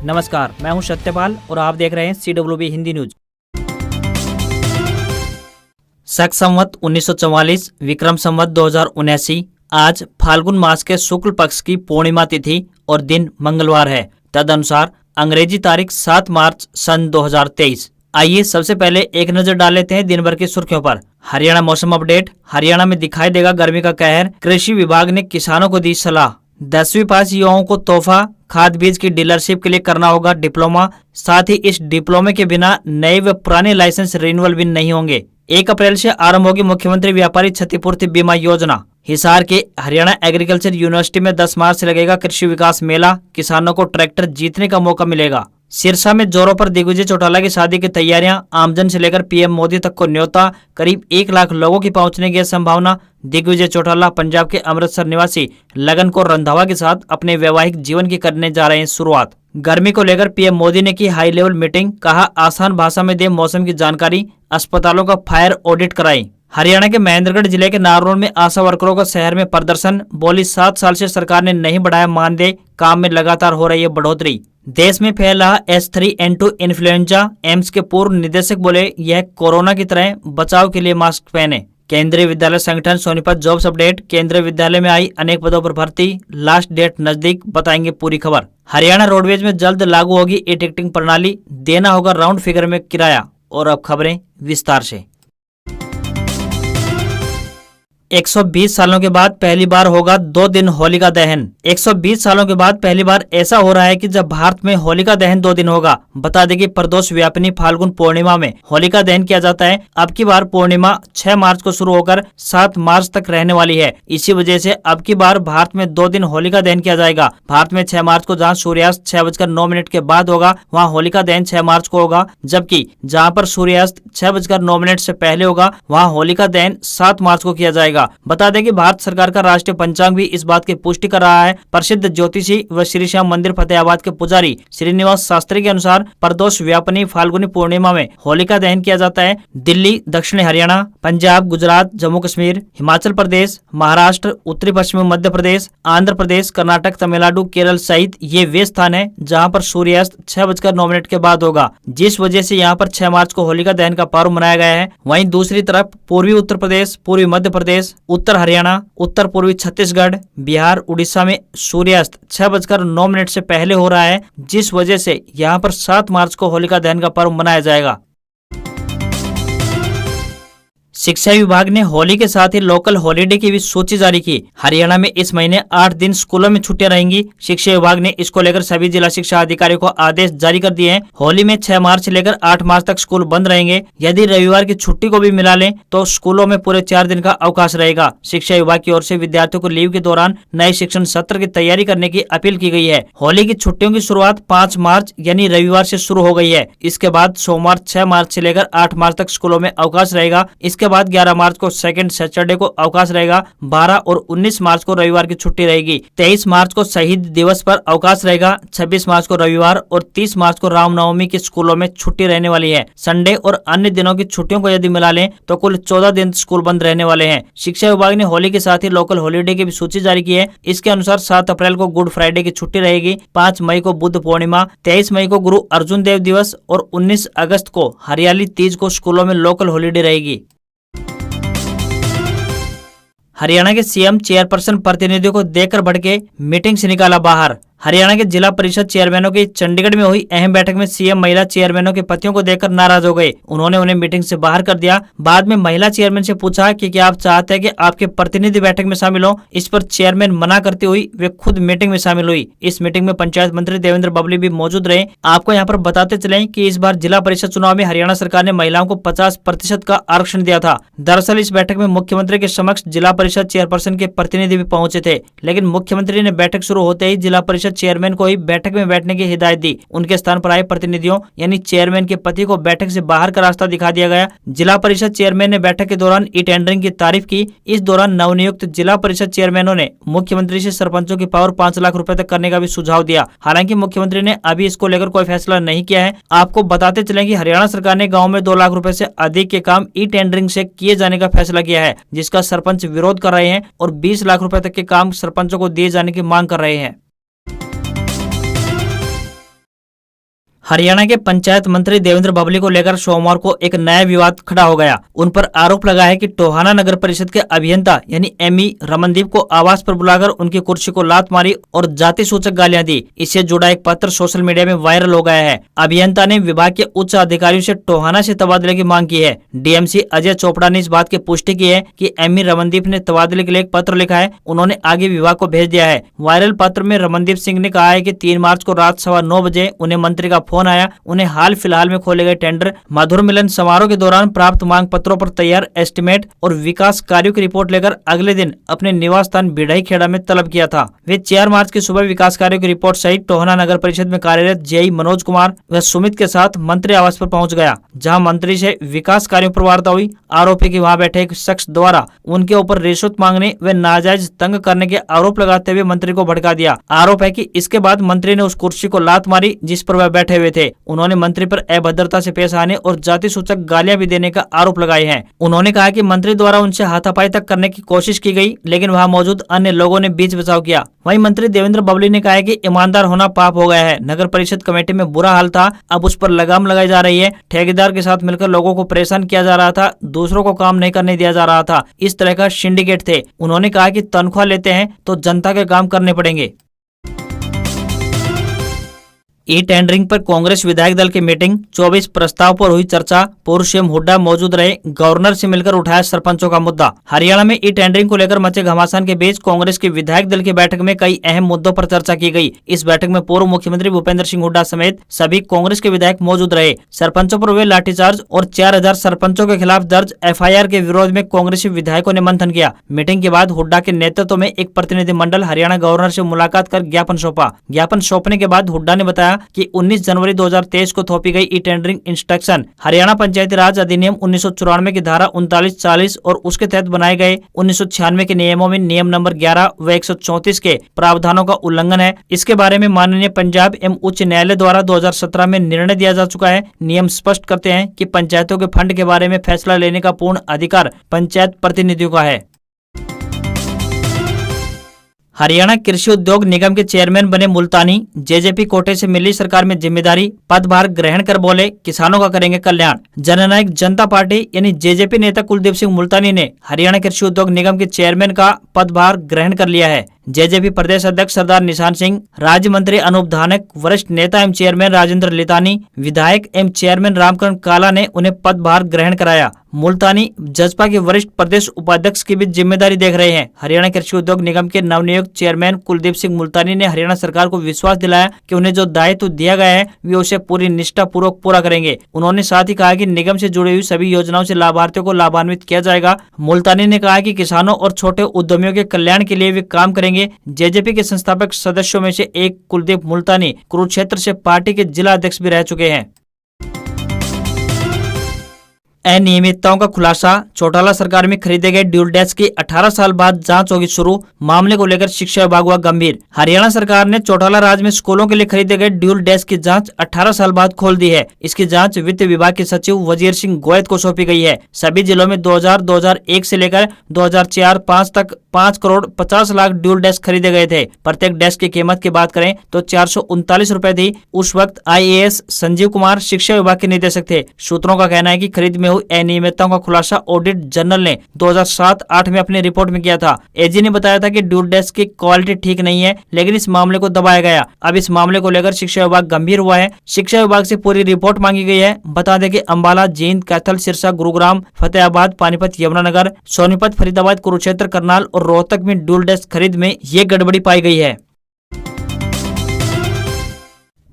नमस्कार, मैं हूं सत्यपाल और आप देख रहे हैं CWB हिंदी न्यूज। शक संवत 1944 विक्रम संवत 2079 आज फाल्गुन मास के शुक्ल पक्ष की पूर्णिमा तिथि और दिन मंगलवार है। तदनुसार अंग्रेजी तारीख 7 मार्च सन 2023। आइए सबसे पहले एक नजर डाल लेते हैं दिन भर की सुर्खियों पर। हरियाणा मौसम अपडेट। हरियाणा में दिखाई देगा गर्मी का कहर। कृषि विभाग ने किसानों को दी सलाह। 10वीं पास युवाओं को तोहफा। खाद बीज की डीलरशिप के लिए करना होगा डिप्लोमा। साथ ही इस डिप्लोमे के बिना नए व पुराने लाइसेंस रिन्यूअल भी नहीं होंगे। 1 अप्रैल से आरंभ होगी मुख्यमंत्री व्यापारी क्षतिपूर्ति बीमा योजना। हिसार के हरियाणा एग्रीकल्चर यूनिवर्सिटी में 10 मार्च से लगेगा कृषि विकास मेला। किसानों को ट्रैक्टर जीतने का मौका मिलेगा। सिरसा में जोरों पर दिग्विजय चौटाला की शादी की तैयारियां। आमजन से लेकर पीएम मोदी तक को न्योता। करीब 1 लाख लोगों की पहुंचने की संभावना। दिग्विजय चौटाला पंजाब के अमृतसर निवासी लगन कौर रंधावा के साथ अपने वैवाहिक जीवन की करने जा रहे हैं शुरुआत। गर्मी को लेकर पीएम मोदी ने की हाई लेवल मीटिंग। कहा आसान भाषा में दे मौसम की जानकारी। अस्पतालों का फायर ऑडिट कराई। हरियाणा के महेंद्रगढ़ जिले के नारनौल में आशा वर्करों का शहर में प्रदर्शन। बोली 7 साल से सरकार ने नहीं बढ़ाया मानदेय। काम में लगातार हो रही है बढ़ोतरी। देश में फैल रहा H3N2 इन्फ्लुएंजा। एम्स के पूर्व निदेशक बोले यह कोरोना की तरह, बचाव के लिए मास्क पहने। केंद्रीय विद्यालय संगठन सोनीपत जॉब्स अपडेट। केंद्रीय विद्यालय में आई अनेक पदों पर भर्ती। लास्ट डेट नजदीक, बताएंगे पूरी खबर। हरियाणा रोडवेज में जल्द लागू होगी ई टिकटिंग प्रणाली। देना होगा राउंड फिगर में किराया। और अब खबरें विस्तार से। 120 सालों के बाद पहली बार होगा 2 दिन होलिका दहन। 120 सालों के बाद पहली बार ऐसा हो रहा है कि जब भारत में होलिका दहन 2 दिन होगा। बता दें कि प्रदोष व्यापिनी फाल्गुन पूर्णिमा में होलिका दहन किया जाता है। अब की बार पूर्णिमा 6 मार्च को शुरू होकर 7 मार्च तक रहने वाली है। इसी वजह से अब की बार भारत में 2 दिन होलिका दहन किया जाएगा। भारत में 6 मार्च को जहाँ सूर्यास्त 6:09 के बाद होगा, वहाँ होलिका दहन 6 मार्च को होगा। जबकि जहाँ पर सूर्यास्त 6:09 से पहले होगा, वहाँ होलिका दहन 7 मार्च को किया जाएगा। बता दें कि भारत सरकार का राष्ट्रीय पंचांग भी इस बात की पुष्टि कर रहा है। प्रसिद्ध ज्योतिषी व श्री श्याम मंदिर फतेहाबाद के पुजारी श्रीनिवास शास्त्री के अनुसार प्रदोष व्यापिनी फाल्गुनी पूर्णिमा में होलिका दहन किया जाता है। दिल्ली, दक्षिणी हरियाणा, पंजाब, गुजरात, जम्मू कश्मीर, हिमाचल प्रदेश, महाराष्ट्र, उत्तरी पश्चिमी मध्य प्रदेश, आंध्र प्रदेश, कर्नाटक, तमिलनाडु, केरल सहित ये वे स्थान है जहाँ पर सूर्यास्त 6:09 के बाद होगा, जिस वजह से यहाँ पर 6 मार्च को होलिका दहन का पर्व मनाया गया है। वहीं दूसरी तरफ पूर्वी उत्तर प्रदेश, पूर्वी मध्य प्रदेश, उत्तर हरियाणा, उत्तर पूर्वी छत्तीसगढ़, बिहार, उड़ीसा में सूर्यास्त 6:09 से पहले हो रहा है, जिस वजह से यहाँ पर 7 मार्च को होलिका दहन का पर्व मनाया जाएगा। शिक्षा विभाग ने होली के साथ ही लोकल हॉलीडे की भी सूची जारी की। हरियाणा में इस महीने 8 दिन स्कूलों में छुट्टियां रहेंगी। शिक्षा विभाग ने इसको लेकर सभी जिला शिक्षा अधिकारियों को आदेश जारी कर दिए हैं। होली में 6 मार्च से लेकर 8 मार्च तक स्कूल बंद रहेंगे। यदि रविवार की छुट्टी को भी मिला लें तो स्कूलों में पूरे 4 दिन का अवकाश रहेगा। शिक्षा विभाग की ओर से विद्यार्थियों को लीव के दौरान नए शिक्षण सत्र की तैयारी करने की अपील की गई है। होली की छुट्टियों की शुरुआत 5 मार्च यानी रविवार से शुरू हो गई है। इसके बाद सोमवार 6 मार्च से लेकर 8 मार्च तक स्कूलों में अवकाश रहेगा। इसके बाद 11 मार्च को सेकंड सैटरडे को अवकाश रहेगा। 12 और 19 मार्च को रविवार की छुट्टी रहेगी। 23 मार्च को शहीद दिवस पर अवकाश रहेगा। 26 मार्च को रविवार और 30 मार्च को रामनवमी की स्कूलों में छुट्टी रहने वाली है। संडे और अन्य दिनों की छुट्टियों को यदि मिला लें तो कुल 14 दिन स्कूल बंद रहने वाले हैं। शिक्षा विभाग ने होली के साथ ही लोकल हॉलीडे की भी सूची जारी की है। इसके अनुसार 7 अप्रैल को गुड फ्राइडे की छुट्टी रहेगी। 5 मई को बुद्ध पूर्णिमा, 23 मई को गुरु अर्जुन देव दिवस और 19 अगस्त को हरियाली तीज को स्कूलों में लोकल हॉलीडे रहेगी। हरियाणा के सीएम चेयरपर्सन प्रतिनिधियों को देकर भड़के, मीटिंग से निकाला बाहर। हरियाणा के जिला परिषद चेयरमैनों की चंडीगढ़ में हुई अहम बैठक में सीएम महिला चेयरमैनों के पतियों को देखकर नाराज हो गए। उन्होंने उन्हें मीटिंग से बाहर कर दिया। बाद में महिला चेयरमैन से पूछा कि क्या आप चाहते हैं कि आपके प्रतिनिधि बैठक में शामिल हो। इस पर चेयरमैन मना करती हुई वे खुद मीटिंग में शामिल हुई। इस मीटिंग में पंचायत मंत्री देवेंद्र बबली भी मौजूद रहे। आपको यहाँ पर बताते चलें कि इस बार जिला परिषद चुनाव में हरियाणा सरकार ने महिलाओं को 50% का आरक्षण दिया था। दरअसल इस बैठक में मुख्यमंत्री के समक्ष जिला परिषद चेयरपर्सन के प्रतिनिधि भी पहुंचे थे, लेकिन मुख्यमंत्री ने बैठक शुरू होते ही जिला परिषद चेयरमैन को ही बैठक में बैठने की हिदायत दी। उनके स्थान पर आए प्रतिनिधियों यानी चेयरमैन के पति को बैठक से बाहर का रास्ता दिखा दिया गया। जिला परिषद चेयरमैन ने बैठक के दौरान ई टेंडरिंग की तारीफ की। इस दौरान नवनियुक्त जिला परिषद चेयरमैनों ने मुख्यमंत्री से सरपंचों की पावर 5 लाख रुपए तक करने का भी सुझाव दिया। हालांकि मुख्यमंत्री ने अभी इसको लेकर कोई फैसला नहीं किया है। आपको बताते चलें कि हरियाणा सरकार ने गाँव में 2 लाख रुपए से अधिक के काम ई टेंडरिंग से किए जाने का फैसला किया है, जिसका सरपंच विरोध कर रहे हैं और 20 लाख रुपए तक के काम सरपंचों को दिए जाने की मांग कर रहे हैं। हरियाणा के पंचायत मंत्री देवेंद्र बबली को लेकर सोमवार को एक नया विवाद खड़ा हो गया। उन पर आरोप लगा है कि टोहाना नगर परिषद के अभियंता यानी एमई रमनदीप को आवास पर बुलाकर उनकी कुर्सी को लात मारी और जाति सूचक गालियां दी। इससे जुड़ा एक पत्र सोशल मीडिया में वायरल हो गया है। अभियंता ने विभाग के उच्च अधिकारियों से टोहाना से तबादले की मांग की है। डीएमसी अजय चोपड़ा ने इस बात की पुष्टि की है कि एमई रमनदीप ने तबादले के लिए एक पत्र लिखा है, उन्होंने आगे विभाग को भेज दिया है। वायरल पत्र में रमनदीप सिंह ने कहा है कि 3 मार्च को रात 9:15 बजे उन्हें मंत्री का फोन आया। उन्हें हाल फिलहाल में खोले गए टेंडर मधुर मिलन समारोह के दौरान प्राप्त मांग पत्रों पर तैयार एस्टीमेट और विकास कार्यों की रिपोर्ट लेकर अगले दिन अपने निवास स्थान बिढ़ई खेड़ा में तलब किया था। वे 4 मार्च की सुबह विकास कार्यों की रिपोर्ट सहित टोहाना नगर परिषद में कार्यरत जेई मनोज कुमार व सुमित के साथ मंत्री आवास पर पहुंच गया, जहां मंत्री से विकास कार्यों पर वार्ता हुई। आरोप है कि वहां बैठे एक शख्स द्वारा उनके ऊपर रिश्वत मांगने व नाजायज तंग करने के आरोप लगाते हुए मंत्री को भड़का दिया। आरोप है कि इसके बाद मंत्री ने उस कुर्सी को लात मारी जिस पर वह बैठे हुए थे। उन्होंने मंत्री पर अभद्रता से पेश आने और जाति सूचक गालियां भी देने का आरोप लगाए हैं। उन्होंने कहा कि मंत्री द्वारा उनसे हाथापाई तक करने की कोशिश की गई, लेकिन वहां मौजूद अन्य लोगों ने बीच बचाव किया। वहीं मंत्री देवेंद्र बबली ने कहा है कि ईमानदार होना पाप हो गया है। नगर परिषद कमेटी में बुरा हाल था, अब उस पर लगाम लगाई जा रही है। ठेकेदार के साथ मिलकर लोगों को परेशान किया जा रहा था, दूसरों को काम नहीं करने दिया जा रहा था। इस तरह का सिंडिकेट थे। उन्होंने कहा कि तनख्वाह लेते हैं तो जनता के काम करने पड़ेंगे। ई टेंडरिंग पर कांग्रेस विधायक दल की मीटिंग, 24 प्रस्ताव पर हुई चर्चा। पूर्व सीएम हुड्डा मौजूद रहे, गवर्नर से मिलकर उठाया सरपंचों का मुद्दा। हरियाणा में ई टेंडरिंग को लेकर मचे घमासान के बीच कांग्रेस की विधायक दल की बैठक में कई अहम मुद्दों पर चर्चा की गई। इस बैठक में पूर्व मुख्यमंत्री भूपेंद्र सिंह हुड्डा समेत सभी कांग्रेस के विधायक मौजूद रहे। सरपंचों पर हुए लाठीचार्ज और 4000 सरपंचों के खिलाफ दर्ज एफआईआर के विरोध में कांग्रेसी विधायकों ने मंथन किया। मीटिंग के बाद हुड्डा के नेतृत्व में एक प्रतिनिधिमंडल हरियाणा गवर्नर से मुलाकात कर ज्ञापन सौंपा। ज्ञापन सौंपने के बाद हुड्डा ने बताया कि 19 जनवरी 2023 को थोपी गई ई टेंडरिंग इंस्ट्रक्शन हरियाणा पंचायती राज अधिनियम 1994 की धारा 39-40 और उसके तहत बनाए गए 1996 के नियमों में नियम नंबर 11 व 134 के प्रावधानों का उल्लंघन है। इसके बारे में माननीय पंजाब एवं उच्च न्यायालय द्वारा 2017 में निर्णय दिया जा चुका है। नियम स्पष्ट करते हैं कि पंचायतों के फंड के बारे में फैसला लेने का पूर्ण अधिकार पंचायत प्रतिनिधियों का है। हरियाणा कृषि उद्योग निगम के चेयरमैन बने मुल्तानी, जेजेपी कोटे से मिली सरकार में जिम्मेदारी, पदभार ग्रहण कर बोले किसानों का करेंगे कल्याण। जननायक जनता पार्टी यानी जेजेपी नेता कुलदीप सिंह मुल्तानी ने हरियाणा कृषि उद्योग निगम के चेयरमैन का पदभार ग्रहण कर लिया है। जेजेपी प्रदेश अध्यक्ष सरदार निशान सिंह, राज्य मंत्री अनूप धानक, वरिष्ठ नेता एवं चेयरमैन राजेंद्र लितानी, विधायक एवं चेयरमैन रामकरण काला ने उन्हें पदभार ग्रहण कराया। मुल्तानी जसपा के वरिष्ठ प्रदेश उपाध्यक्ष की भी जिम्मेदारी देख रहे हैं। हरियाणा कृषि उद्योग निगम के नवनियुक्त चेयरमैन कुलदीप सिंह मुल्तानी ने हरियाणा सरकार को विश्वास दिलाया कि उन्हें जो दायित्व दिया गया है वे उसे पूरी निष्ठा पूर्वक पूरा करेंगे। उन्होंने साथ ही कहा कि निगम से जुड़ी हुई सभी योजनाओं से लाभार्थियों को लाभान्वित किया जाएगा। मुल्तानी ने कहा कि किसानों और छोटे उद्यमियों के कल्याण के लिए वे काम करेंगे। जेजेपी के संस्थापक सदस्यों में से एक कुलदीप मुल्तानी कुरुक्षेत्र से पार्टी के जिला अध्यक्ष भी रह चुके हैं। अनियमितताओं का खुलासा, चौटाला सरकार में खरीदे गए ड्यूल डेस्क की 18 साल बाद जांच होगी शुरू। मामले को लेकर शिक्षा विभाग हुआ गंभीर। हरियाणा सरकार ने चौटाला राज्य में स्कूलों के लिए खरीदे गए ड्यूल डेस्क की जांच 18 साल बाद खोल दी है। इसकी जांच वित्त विभाग के सचिव वजीर सिंह गोयत को सौंपी गई है। सभी जिलों में 2000-2001 से लेकर 2004-05 तक 5 करोड़ 50 लाख ड्यूल डेस्क खरीदे गए थे। प्रत्येक डेस्क की कीमत की बात करें तो 439 रुपए थी। उस वक्त IAS संजीव कुमार शिक्षा विभाग के निदेशक थे। सूत्रों का कहना है कि खरीद में अनियमितताओं का खुलासा ऑडिट जनरल ने 2007-08 में अपनी रिपोर्ट में किया था। एजी ने बताया था कि ड्यूल डेस्क की क्वालिटी ठीक नहीं है, लेकिन इस मामले को दबाया गया। अब इस मामले को लेकर शिक्षा विभाग गंभीर हुआ है। शिक्षा विभाग से पूरी रिपोर्ट मांगी गई है। बता दें कि अंबाला, जींद, कैथल, सिरसा, गुरुग्राम, फतेहाबाद, पानीपत, यमुनानगर, सोनीपत, फरीदाबाद, कुरुक्षेत्र, करनाल और रोहतक में ड्यूल डेस्क खरीद में ये गड़बड़ी पाई गई है।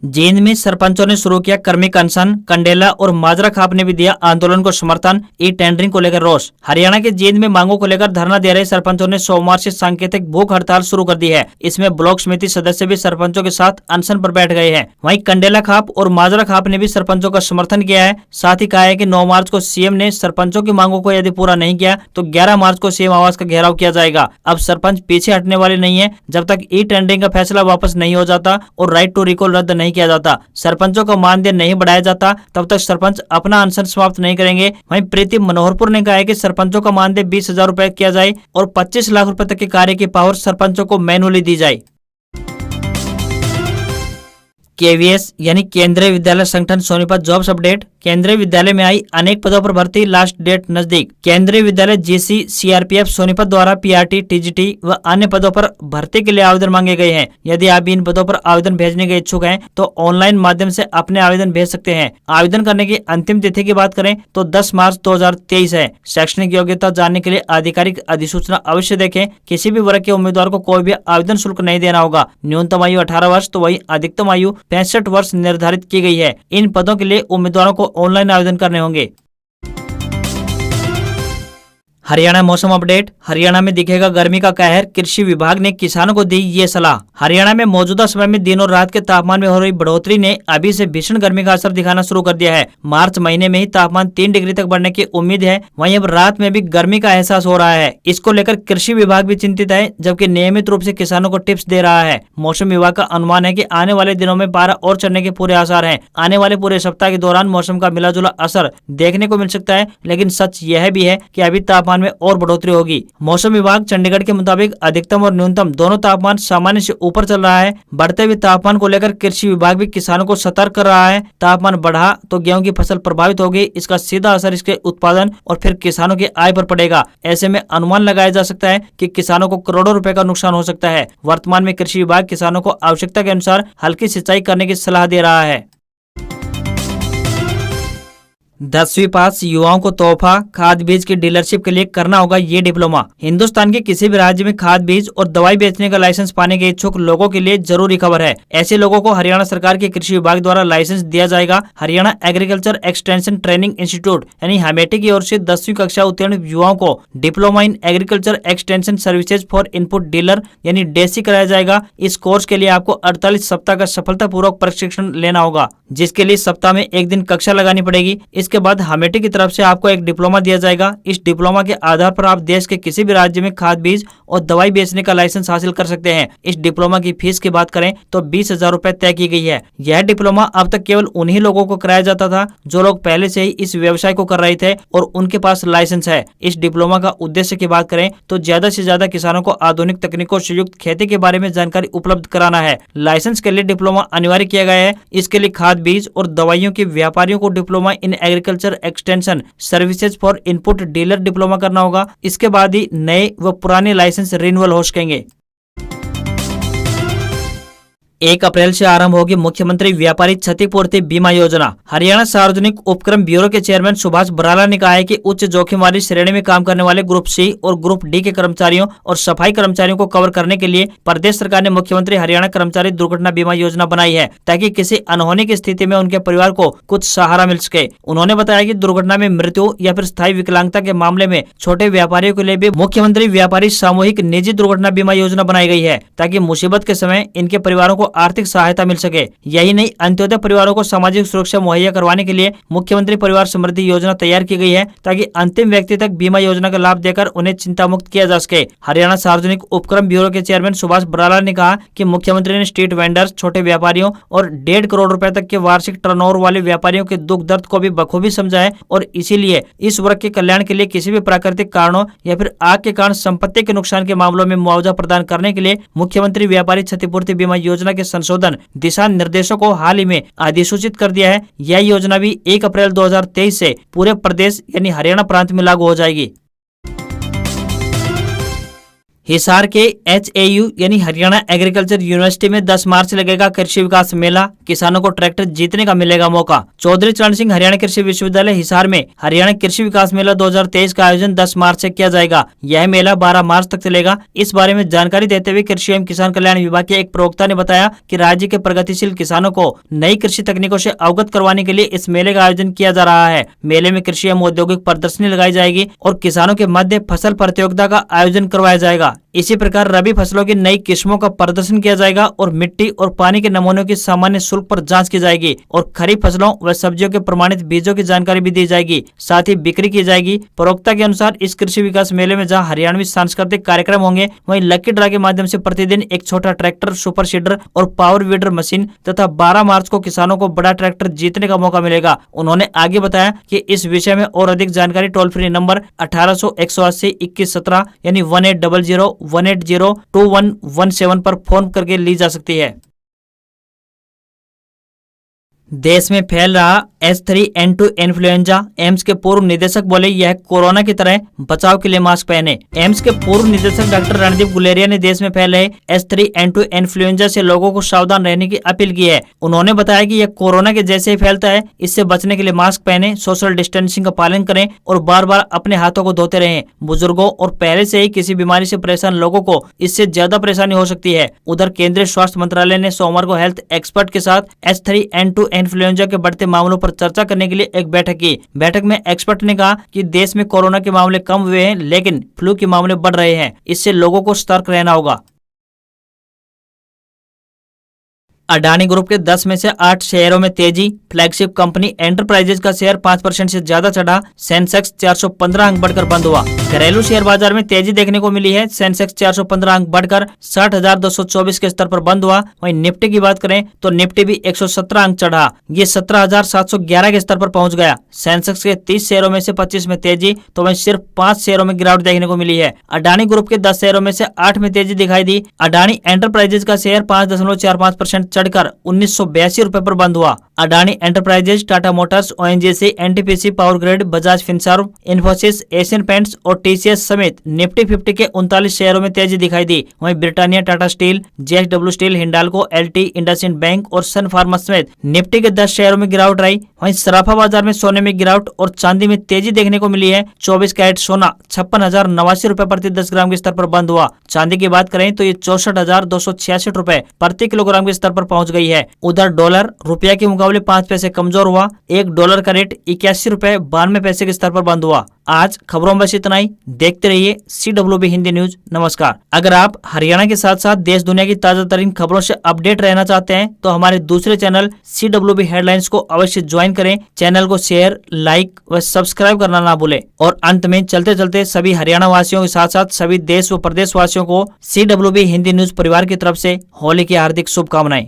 जींद में सरपंचों ने शुरू किया कर्मिक अनशन, कंडेला और माजरा खाप ने भी दिया आंदोलन को समर्थन। ई टेंडरिंग को लेकर रोष। हरियाणा के जींद में मांगों को लेकर धरना दे रहे सरपंचों ने सोमवार से सांकेतिक भूख हड़ताल शुरू कर दी है। इसमें ब्लॉक समिति सदस्य भी सरपंचों के साथ अनशन पर बैठ गए हैं। वहीं कंडेला खाप और माजरा खाप ने भी सरपंचों का समर्थन किया है। साथ ही कहा है कि 9 मार्च को सीएम ने सरपंचों की मांगों को यदि पूरा नहीं किया तो 11 मार्च को सीएम आवास का घेराव किया जाएगा। अब सरपंच पीछे हटने वाले नहीं है जब तक ई टेंडरिंग का फैसला वापस नहीं हो जाता और राइट टू रिकॉल रद्द नहीं किया जाता। सरपंचों का मानदेय नहीं बढ़ाया जाता तब तक सरपंच अपना अनशन समाप्त नहीं करेंगे। वहीं प्रीति मनोहरपुर ने कहा है कि सरपंचों का मानदेय 20,000 रुपए किया जाए और 25 लाख रुपए तक के कार्य की पावर सरपंचों को मैनुअली दी जाए। केवीएस यानी केंद्रीय विद्यालय संगठन सोनीपत जॉब्स अपडेट। केंद्रीय विद्यालय में आई अनेक पदों पर भर्ती, लास्ट डेट नजदीक। केंद्रीय विद्यालय जीसी सीआरपीएफ सोनीपत द्वारा पीआरटी, टीजीटी व अन्य पदों पर भर्ती के लिए आवेदन मांगे गए हैं। यदि आप भी इन पदों पर आवेदन भेजने के इच्छुक हैं तो ऑनलाइन माध्यम से अपने आवेदन भेज सकते हैं। आवेदन करने की अंतिम तिथि की बात करें तो 10 मार्च 2023 है। शैक्षणिक योग्यता जानने के लिए आधिकारिक अधिसूचना अवश्य देखें। किसी भी वर्ग के उम्मीदवार को कोई भी आवेदन शुल्क नहीं देना होगा। न्यूनतम आयु 18 वर्ष तो वही अधिकतम आयु 65 वर्ष निर्धारित की गई है। इन पदों के लिए उम्मीदवारों को ऑनलाइन आवेदन करने होंगे। हरियाणा मौसम अपडेट। हरियाणा में दिखेगा गर्मी का कहर, कृषि विभाग ने किसानों को दी ये सलाह। हरियाणा में मौजूदा समय में दिन और रात के तापमान में हो रही बढ़ोतरी ने अभी से भीषण गर्मी का असर दिखाना शुरू कर दिया है। मार्च महीने में ही तापमान 3 डिग्री तक बढ़ने की उम्मीद है। वहीं अब रात में भी गर्मी का एहसास हो रहा है। इसको लेकर कृषि विभाग भी चिंतित है, जबकि नियमित रूप से किसानों को टिप्स दे रहा है। मौसम विभाग का अनुमान है कि आने वाले दिनों में पारा और चढ़ने के पूरे आसार हैं। आने वाले पूरे सप्ताह के दौरान मौसम का मिला जुला असर देखने को मिल सकता है, लेकिन सच यह भी है कि अभी तापमान में और बढ़ोतरी होगी। मौसम विभाग चंडीगढ़ के मुताबिक अधिकतम और न्यूनतम दोनों तापमान सामान्य से ऊपर चल रहा है। बढ़ते हुए तापमान को लेकर कृषि विभाग भी किसानों को सतर्क कर रहा है। तापमान बढ़ा तो गेहूं की फसल प्रभावित होगी। इसका सीधा असर इसके उत्पादन और फिर किसानों की आय पर पड़ेगा। ऐसे में अनुमान लगाया जा सकता है कि किसानों को करोड़ों रुपए का नुकसान हो सकता है। वर्तमान में कृषि विभाग किसानों को आवश्यकता के अनुसार हल्की सिंचाई करने की सलाह दे रहा है। 10वीं पास युवाओं को तोहफा, खाद बीज की डीलरशिप के लिए करना होगा ये डिप्लोमा। हिंदुस्तान के किसी भी राज्य में खाद बीज और दवाई बेचने का लाइसेंस पाने के इच्छुक लोगों के लिए जरूरी खबर है। ऐसे लोगों को हरियाणा सरकार के कृषि विभाग द्वारा लाइसेंस दिया जाएगा। Haryana agriculture extension training institute यानी हमेटी की ओर से 10वीं कक्षा उत्तीर्ण युवाओं को diploma in agriculture extension services for input dealer यानी डेसी कराया जाएगा। इस कोर्स के लिए आपको 48 सप्ताह का सफलतापूर्वक प्रशिक्षण लेना होगा, जिसके लिए सप्ताह में एक दिन कक्षा लगानी पड़ेगी। इसके बाद हमेटी की तरफ से आपको एक डिप्लोमा दिया जाएगा। इस डिप्लोमा के आधार पर आप देश के किसी भी राज्य में खाद बीज और दवाई बेचने का लाइसेंस हासिल कर सकते हैं। इस डिप्लोमा की फीस की बात करें तो 20,000 रुपए तय की गई है। यह डिप्लोमा अब तक केवल उन्हीं लोगों को कराया जाता था जो लोग पहले से ही इस व्यवसाय को कर रहे थे और उनके पास लाइसेंस है। इस डिप्लोमा का उद्देश्य की बात करें तो ज्यादा से ज्यादा किसानों को आधुनिक तकनीकों से युक्त खेती के बारे में जानकारी उपलब्ध कराना है। लाइसेंस के लिए डिप्लोमा अनिवार्य किया गया है। इसके लिए खाद बीज और दवाइयों के व्यापारियों को diploma in agriculture extension services for input dealer diploma करना होगा। इसके बाद ही नए व पुराने लाइसेंस रिन्यूअल हो सकेंगे। 1 अप्रैल से आरंभ होगी मुख्यमंत्री व्यापारी क्षतिपूर्ति बीमा योजना। हरियाणा सार्वजनिक उपक्रम ब्यूरो के चेयरमैन सुभाष बराला ने कहा है कि उच्च जोखिम वाली श्रेणी में काम करने वाले ग्रुप सी और ग्रुप डी के कर्मचारियों और सफाई कर्मचारियों को कवर करने के लिए प्रदेश सरकार ने मुख्यमंत्री हरियाणा कर्मचारी दुर्घटना बीमा योजना बनाई है, ताकि किसी अनहोनी की स्थिति में उनके परिवार को कुछ सहारा मिल सके। उन्होंने बताया कि दुर्घटना में मृत्यु या फिर स्थायी विकलांगता के मामले में छोटे व्यापारियों के लिए भी मुख्यमंत्री व्यापारी सामूहिक निजी दुर्घटना बीमा योजना बनाई गई है, ताकि मुसीबत के समय इनके परिवारों को आर्थिक सहायता मिल सके। यही नहीं, अंत्योदय परिवारों को सामाजिक सुरक्षा मुहैया करवाने के लिए मुख्यमंत्री परिवार समृद्धि योजना तैयार की गई है, ताकि अंतिम व्यक्ति तक बीमा योजना का लाभ देकर उन्हें चिंता मुक्त किया जा सके। हरियाणा सार्वजनिक उपक्रम ब्यूरो के चेयरमैन सुभाष बराला ने कहा कि मुख्यमंत्री ने स्ट्रीट वेंडर्स, छोटे व्यापारियों और 1.5 करोड़ रुपए तक के वार्षिक टर्नओवर वाले व्यापारियों के दुख दर्द को भी बखूबी समझा है और इसीलिए इस वर्ग के कल्याण के लिए किसी भी प्राकृतिक कारणों या फिर आग के कारण संपत्ति के नुकसान के मामलों में मुआवजा प्रदान करने के लिए मुख्यमंत्री व्यापारी क्षतिपूर्ति बीमा योजना के संशोधन दिशा निर्देशों को हाल ही में अधिसूचित कर दिया है। यह योजना भी 1 अप्रैल 2023 से पूरे प्रदेश यानी हरियाणा प्रांत में लागू हो जाएगी। हिसार के HAU यानी हरियाणा एग्रीकल्चर यूनिवर्सिटी में 10 मार्च से लगेगा कृषि विकास मेला। किसानों को ट्रैक्टर जीतने का मिलेगा मौका। चौधरी चरण सिंह हरियाणा कृषि विश्वविद्यालय हिसार में हरियाणा कृषि विकास मेला 2023 का आयोजन 10 मार्च से किया जाएगा। यह मेला 12 मार्च तक चलेगा। इस बारे में जानकारी देते हुए कृषि एवं किसान कल्याण विभाग के एक प्रवक्ता ने बताया कि राज्य के प्रगतिशील किसानों को नई कृषि तकनीकों से अवगत करवाने के लिए इस मेले का आयोजन किया जा रहा है। मेले में कृषि एवं औद्योगिक प्रदर्शनी लगाई जाएगी और किसानों के मध्य फसल प्रतियोगिता का आयोजन करवाया जाएगा। इसी प्रकार रबी फसलों की नई किस्मों का प्रदर्शन किया जाएगा और मिट्टी और पानी के नमूनों की सामान्य शुल्क पर जांच की जाएगी और खरीफ फसलों व सब्जियों के प्रमाणित बीजों की जानकारी भी दी जाएगी, साथ ही बिक्री की जाएगी। प्रवक्ता के अनुसार इस कृषि विकास मेले में जहां हरियाणवी सांस्कृतिक कार्यक्रम होंगे, वहीं लकी ड्रा के माध्यम से प्रतिदिन एक छोटा ट्रैक्टर, सुपर सीडर और पावर वीडर मशीन तथा 12 मार्च को किसानों को बड़ा ट्रैक्टर जीतने का मौका मिलेगा। उन्होंने आगे बताया कि इस विषय में और अधिक जानकारी टोल फ्री नंबर 1800-180-2117 यानी 1800-180-2117 पर फोन करके ली जा सकती है। देश में फैल रहा H3N2 इन्फ्लुएंजा। एम्स के पूर्व निदेशक बोले, यह कोरोना की तरह बचाव के लिए मास्क पहने। एम्स के पूर्व निदेशक डॉक्टर रणदीप गुलेरिया ने देश में फैल रहे H3N2 इन्फ्लुएंजा से लोगों को सावधान रहने की अपील की है। उन्होंने बताया कि यह कोरोना के जैसे ही फैलता है, इससे बचने के लिए मास्क पहने, सोशल डिस्टेंसिंग का पालन करें और बार बार अपने हाथों को धोते रहें। बुजुर्गों और पहले से ही किसी बीमारी से परेशान लोगों को इससे ज्यादा परेशानी हो सकती है। उधर केंद्रीय स्वास्थ्य मंत्रालय ने सोमवार को हेल्थ एक्सपर्ट के साथ H3N2 इन्फ्लुएंजा के बढ़ते मामलों पर चर्चा करने के लिए एक बैठक की। बैठक में एक्सपर्ट ने कहा कि देश में कोरोना के मामले कम हुए हैं, लेकिन फ्लू के मामले बढ़ रहे हैं। इससे लोगों को सतर्क रहना होगा। अडानी ग्रुप के 10 में से 8 शेयरों में तेजी। फ्लैगशिप कंपनी एंटरप्राइजेज का शेयर 5% से ज्यादा चढ़ा। सेंसेक्स 415 अंक बढ़कर बंद हुआ। घरेलू शेयर बाजार में तेजी देखने को मिली है। सेंसेक्स 415 अंक बढ़कर 60,224 के स्तर पर बंद हुआ। वहीं निफ्टी की बात करें तो निफ्टी भी 117 अंक चढ़ा। ये 17,711 के स्तर पर पहुंच गया। सेंसेक्स के 30 शेयरों में से 25 में तेजी, तो वहीं सिर्फ 5 शेयरों में गिरावट देखने को मिली है। अडानी ग्रुप के 10 शेयरों में से 8 में तेजी दिखाई दी। अडानी एंटरप्राइजेज का शेयर 5.45% चढ़कर 1982 रुपए पर बंद हुआ। Adani enterprises, Tata Motors, ONGC, NTPC, power grid, Bajaj Finserv, Infosys, Asian paints और टीसीएस समेत निफ्टी 50 के 39 शेयरों में तेजी दिखाई दी। वहीं Britannia, Tata steel, JSW steel, Hindalco, LT, IndusInd bank और सन फार्मा समेत निफ्टी के 10 शेयरों में गिरावट रही। वहीं सराफा बाजार में सोने में गिरावट और चांदी में तेजी देखने को मिली है। 24 कैरेट सोना 56,089 रुपए प्रति 10 ग्राम के स्तर पर बंद हुआ। चांदी की बात करें तो ये 64,266 रुपए प्रति किलोग्राम के स्तर पर पहुंच गई है। उधर डॉलर रुपया के मुकाबले 5 पैसे कमजोर हुआ। $1 का रेट 81 रुपए 92 पैसे के स्तर पर बंद हुआ। आज खबरों में बस इतना ही। देखते रहिए CWB हिंदी न्यूज। नमस्कार। अगर आप हरियाणा के साथ साथ देश दुनिया की ताजा तरीन खबरों से अपडेट रहना चाहते हैं तो हमारे दूसरे चैनल CWB हेडलाइंस को अवश्य ज्वाइन करें। चैनल को शेयर, लाइक व सब्सक्राइब करना ना भूलें। और अंत में चलते चलते सभी हरियाणा वासियों के साथ साथ सभी देश व प्रदेश वासियों को CWB हिंदी न्यूज परिवार की तरफ से होली की हार्दिक शुभकामनाएं।